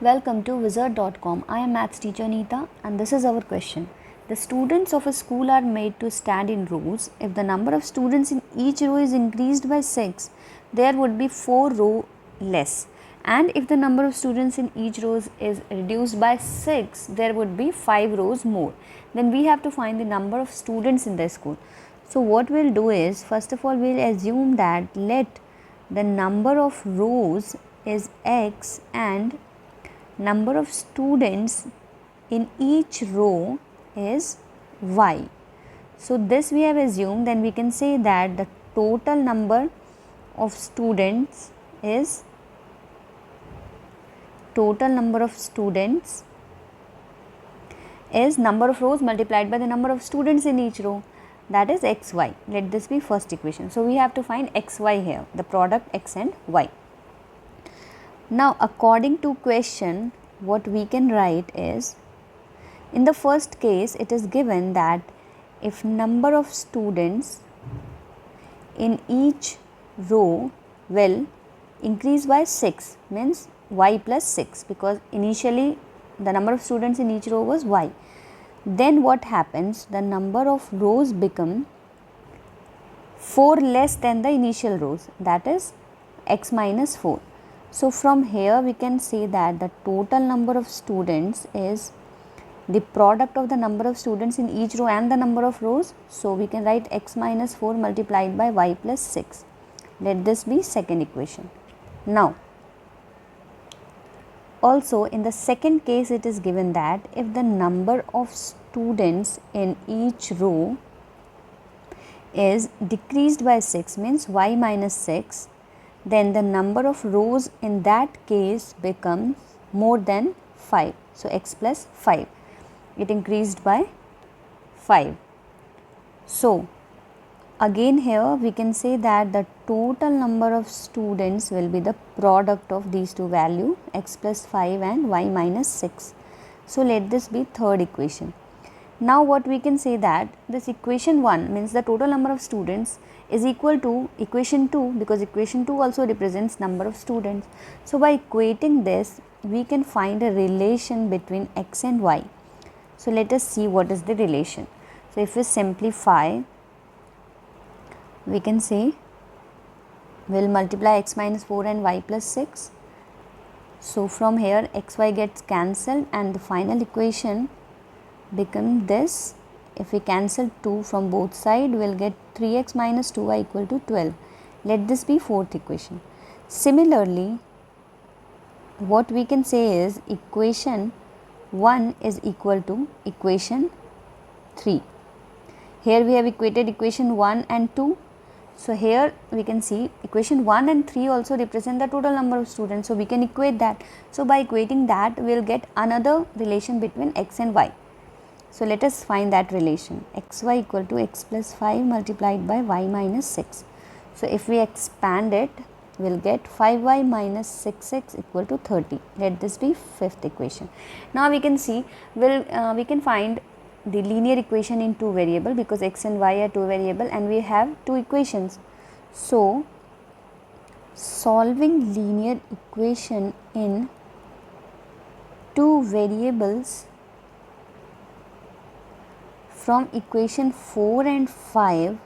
Welcome to Wizard.com. I am Maths teacher Neeta and this is our question. The students of a school are made to stand in rows. If the number of students in each row is increased by 6, there would be 4 rows less. And if the number of students in each row is reduced by 6, there would be 5 rows more. Then we have to find the number of students in the school. So what we'll do is, first of all, we'll assume that let the number of rows is x and number of students in each row is y. So this we have assumed, then we can say that the total number of students is number of rows multiplied by the number of students in each row, that is xy. Let this be first equation. So we have to find xy here, the product x and y. Now according to question, what we can write is, in the first case it is given that if number of students in each row will increase by 6, means y plus 6, because initially the number of students in each row was y. Then what happens, the number of rows become 4 less than the initial rows, that is x minus 4. So from here we can say that the total number of students is the product of the number of students in each row and the number of rows. So we can write x minus 4 multiplied by y plus 6. Let this be second equation. Now also in the second case it is given that if the number of students in each row is decreased by 6, means y minus 6, then the number of rows in that case becomes more than 5. So x plus 5, it increased by 5. So again here we can say that the total number of students will be the product of these two values, x plus 5 and y minus 6. So let this be third equation. Now what we can say that this equation 1 means the total number of students is equal to equation 2, because equation 2 also represents number of students. So by equating this we can find a relation between x and y. So let us see what is the relation. So if we simplify, we can say we'll multiply x minus 4 and y plus 6. So from here xy gets cancelled and the final equation become this. If we cancel 2 from both sides, we will get 3x minus 2y equal to 12. Let this be fourth equation. Similarly, what we can say is equation 1 is equal to equation 3. Here we have equated equation 1 and 2. So here we can see equation 1 and 3 also represent the total number of students. So we can equate that. So by equating that, we will get another relation between x and y. So let us find that relation, xy equal to x plus 5 multiplied by y minus 6. So if we expand it, we will get 5y minus 6x equal to 30. Let this be fifth equation. Now we can see, we can find the linear equation in two variable, because x and y are two variable and we have two equations. So solving linear equation in two variables from equation 4 and 5,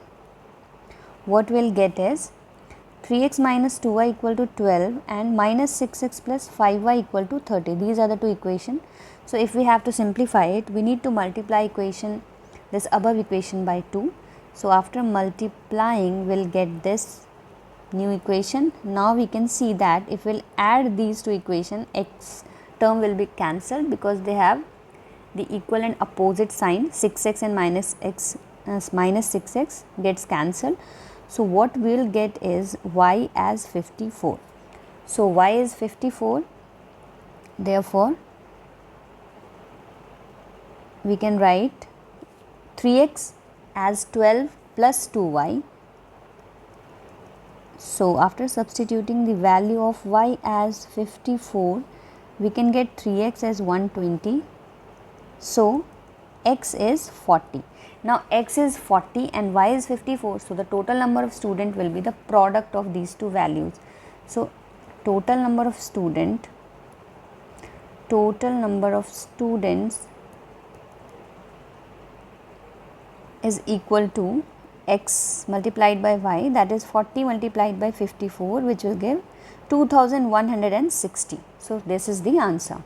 what we will get is 3x minus 2y equal to 12 and minus 6x plus 5y equal to 30. These are the two equations. So if we have to simplify it, we need to multiply this above equation by 2. So after multiplying, we will get this new equation. Now we can see that if we will add these two equations, x term will be cancelled because they have the equal and opposite sign. 6x and minus 6x gets cancelled. So what we will get is y as 54. So y is 54, therefore we can write 3x as 12 plus 2y. So after substituting the value of y as 54, we can get 3x as 120. So x is 40. Now x is 40 and y is 54. So the total number of student will be the product of these two values. So total number of student total number of students is equal to x multiplied by y, that is 40 multiplied by 54, which will give 2160. So, this is the answer.